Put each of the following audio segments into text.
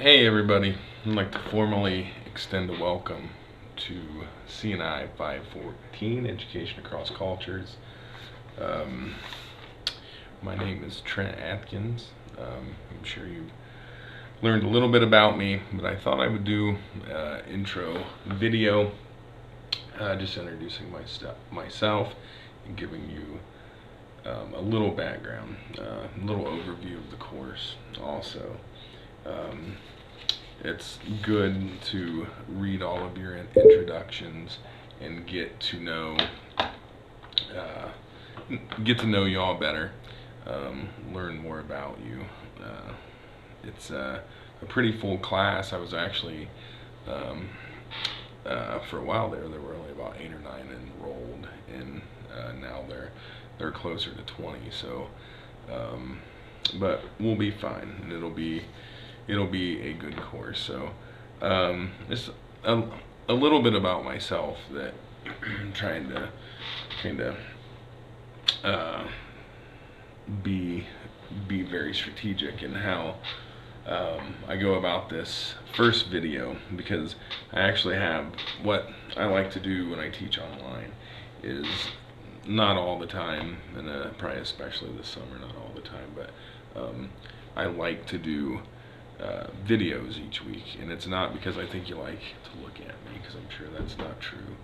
Hey everybody, I'd like to formally extend a welcome to CNI 514, Education Across Cultures. Um, my name is Trent Atkins. I'm sure you've learned a little bit about me, but I thought I would do intro video, just introducing myself and giving you a little background, a little overview of the course also. Um, it's good to read all of your introductions and uh, get to know y'all better, learn more about you. It's a pretty full class. I was actually for a while there were only about 8 or 9 enrolled, and now they're closer to 20. So, but we'll be fine, and it'll be a good course. So, it's a little bit about myself that I'm trying to kind of uh, be very strategic in how I go about this first video, because I actually have what I like to do when I teach online is not all the time, and probably especially this summer, not all the time, but I like to do videos each week, and it's not because I think you like to look at me, because I'm sure that's not true,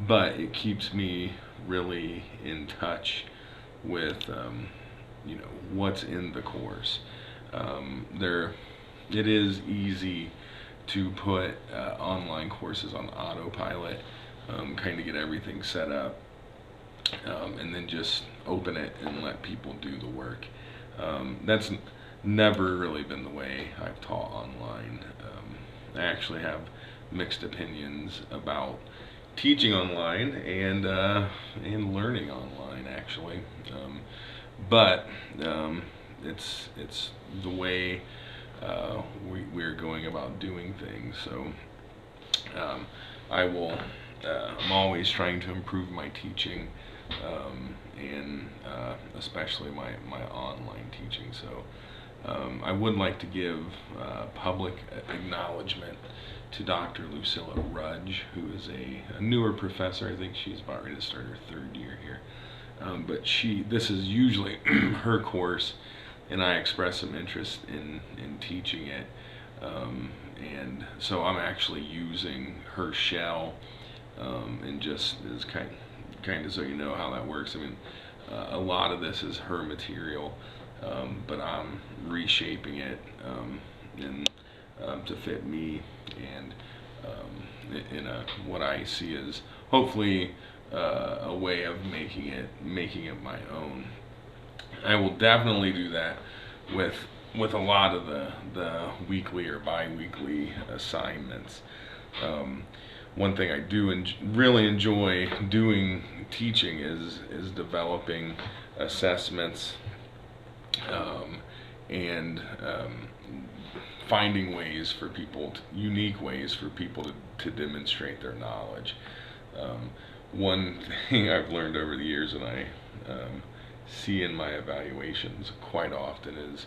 but it keeps me really in touch with what's in the course. There, it is easy to put online courses on autopilot, kind of get everything set up, and then just open it and let people do the work. That's never really been the way I've taught online. I actually have mixed opinions about teaching online and learning online, actually. But it's the way we're going about doing things. So I will. I'm always trying to improve my teaching, and especially my online teaching. So I would like to give public acknowledgement to Dr. Lucilla Rudge, who is a newer professor. I think she's about ready to start her 3rd year here. But this is usually her course, and I express some interest in teaching it. And so I'm actually using her shell, and just as kind of so you know how that works. I mean, a lot of this is her material, but I'm reshaping it to fit me, and in what I see as hopefully a way of making it my own. I will definitely do that with a lot of the weekly or bi-weekly assignments. One thing I do really enjoy doing teaching is developing assessments, and finding unique ways for people to demonstrate their knowledge. One thing I've learned over the years, and I see in my evaluations quite often, is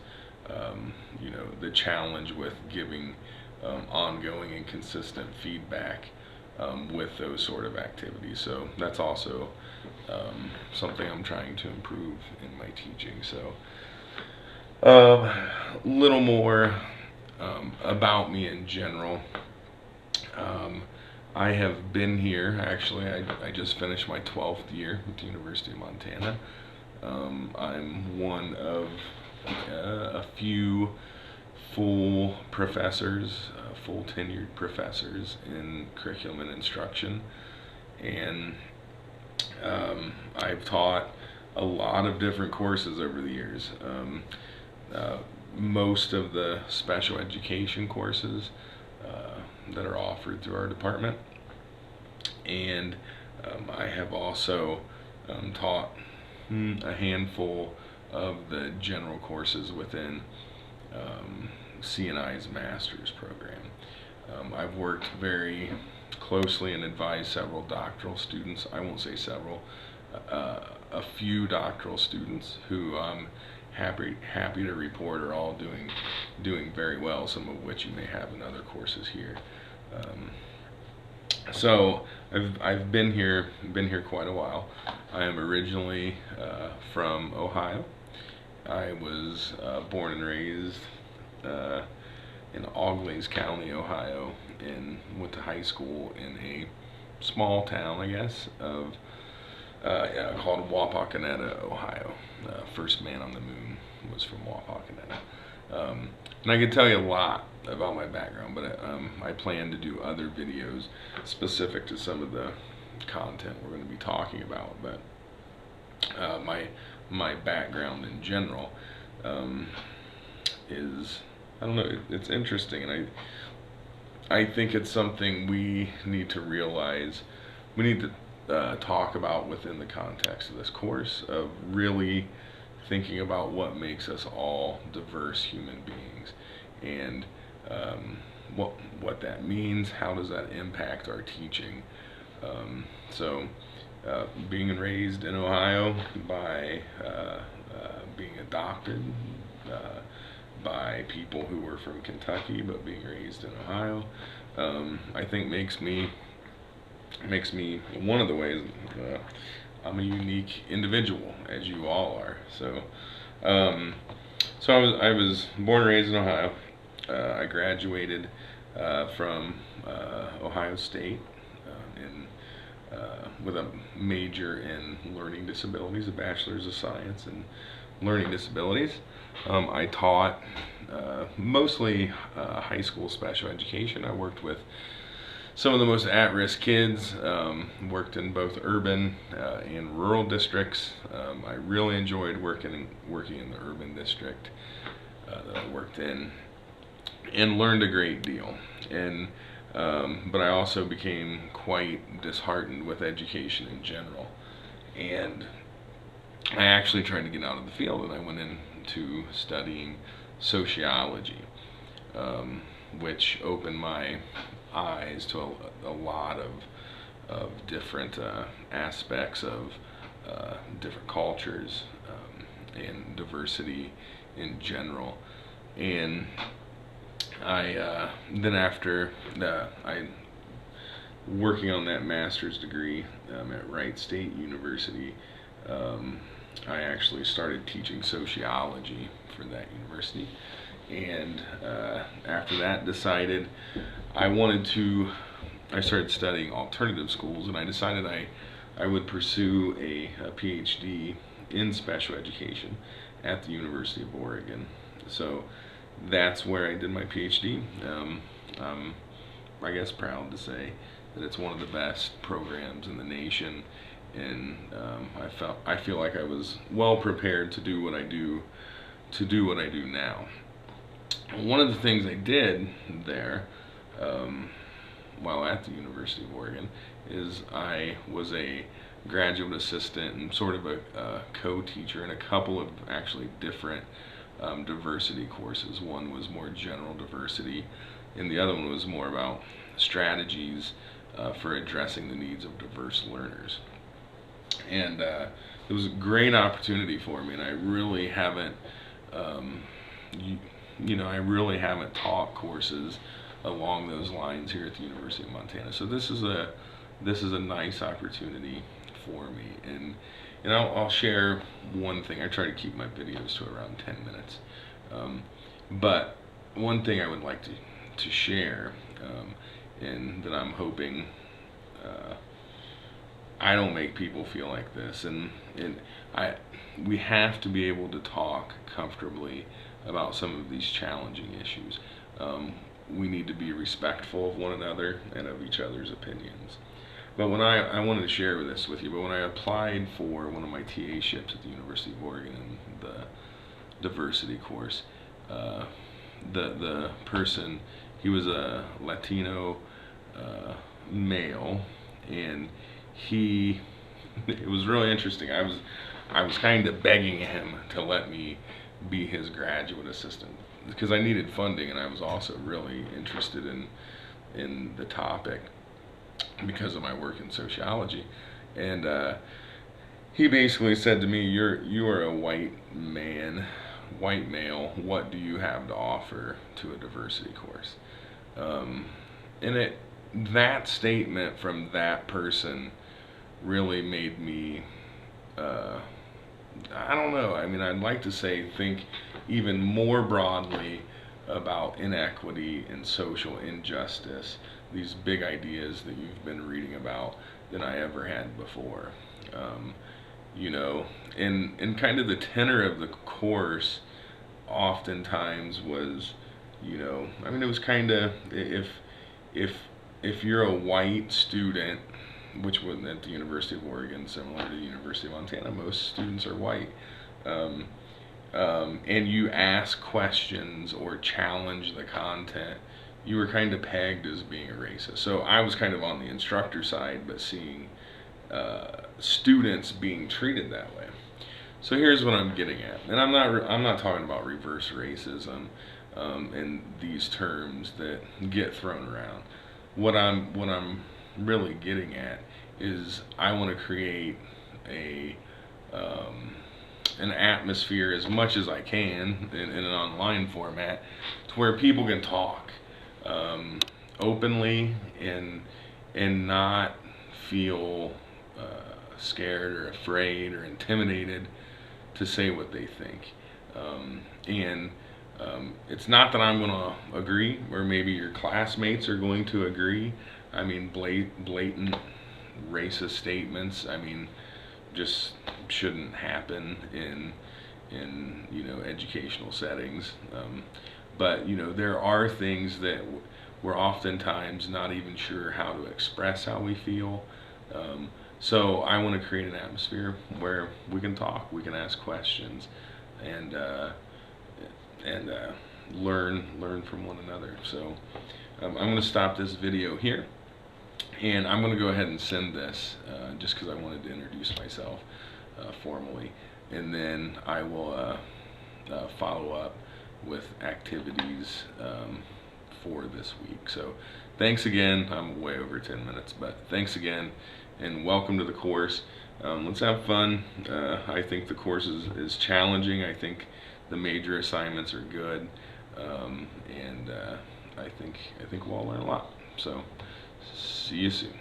the challenge with giving ongoing and consistent feedback with those sort of activities. So that's also something I'm trying to improve in my teaching. So a little more about me in general. I have been here, actually, I just finished my 12th year at the University of Montana. I'm one of a few full professors, full tenured professors in curriculum and instruction, and I've taught a lot of different courses over the years. Most of the special education courses that are offered through our department, and I have also taught a handful of the general courses within CNI's master's program. I've worked very closely and advised several doctoral students. I won't say several, a few doctoral students who I'm happy to report are all doing very well, some of which you may have in other courses here. So I've been here quite a while. I am originally from Ohio. I was born and raised in Auglaize County, Ohio, and went to high school in a small town, I guess, of called Wapakoneta, Ohio. First man on the moon was from Wapakoneta. And I could tell you a lot about my background, but I plan to do other videos specific to some of the content we're going to be talking about. But my background in general is, I don't know, it's interesting, and I think it's something we need to realize. We need to talk about within the context of this course, of really thinking about what makes us all diverse human beings, and what that means. How does that impact our teaching? So being raised in Ohio by being adopted by people who were from Kentucky but being raised in Ohio, I think makes me one of the ways I'm a unique individual, as you all are. So I was born and raised in Ohio. I graduated from Ohio State with a major in learning disabilities, a bachelor's of science in learning disabilities. I taught mostly high school special education. I worked with some of the most at-risk kids, worked in both urban and rural districts. I really enjoyed working in the urban district that I worked in, and learned a great deal. And but I also became quite disheartened with education in general, and I actually tried to get out of the field, and I went into studying sociology, which opened my eyes to a lot of different aspects of different cultures and diversity in general. And I then after I working on that master's degree at Wright State University, I actually started teaching sociology for that university, and after that decided I started studying alternative schools, and I decided I would pursue a PhD in special education at the University of Oregon. So that's where I did my PhD. I'm, I guess, proud to say that it's one of the best programs in the nation, and I feel like I was well prepared to do what I do now. One of the things I did there while at the University of Oregon is I was a graduate assistant and sort of a co-teacher in a couple of actually different diversity courses. One was more general diversity, and the other one was more about strategies for addressing the needs of diverse learners. And it was a great opportunity for me, and I really haven't I really haven't taught courses along those lines here at the University of Montana. So this is a nice opportunity for me, and I'll share one thing. I try to keep my videos to around 10 minutes, but one thing I would like to share, and that I'm hoping I don't make people feel like this, and we have to be able to talk comfortably about some of these challenging issues. We need to be respectful of one another and of each other's opinions. But when I wanted to share this with you, but when I applied for one of my TA-ships at the University of Oregon in the diversity course, the person, he was a Latino male, and it was really interesting. I was kind of begging him to let me be his graduate assistant because I needed funding, and I was also really interested in the topic because of my work in sociology. And he basically said to me, you are a white man white male, what do you have to offer to a diversity course? And that statement from that person really made me, I don't know, I mean, I'd like to say think even more broadly about inequity and social injustice, these big ideas that you've been reading about, than I ever had before. Um, you know, and kind of the tenor of the course oftentimes was, I mean, it was kind of, if if you're a white student, which was at the University of Oregon, similar to the University of Montana, most students are white. Um, and you ask questions or challenge the content, you were kind of pegged as being a racist. So I was kind of on the instructor side, but seeing students being treated that way. So here's what I'm getting at, and I'm not talking about reverse racism and these terms that get thrown around. What I'm really getting at is I want to create a an atmosphere as much as I can in an online format to where people can talk openly and not feel scared or afraid or intimidated to say what they think. And it's not that I'm going to agree, or maybe your classmates are going to agree. I mean, blatant racist statements, I mean, just shouldn't happen in educational settings. But there are things that we're oftentimes not even sure how to express how we feel. So I want to create an atmosphere where we can talk, we can ask questions, and learn from one another. So I'm going to stop this video here, and I'm going to go ahead and send this just because I wanted to introduce myself formally, and then I will follow up with activities for this week. So thanks again. I'm way over 10 minutes, but thanks again, and welcome to the course. Let's have fun. I think the course is challenging. I think the major assignments are good, and I think we'll all learn a lot. So see you soon.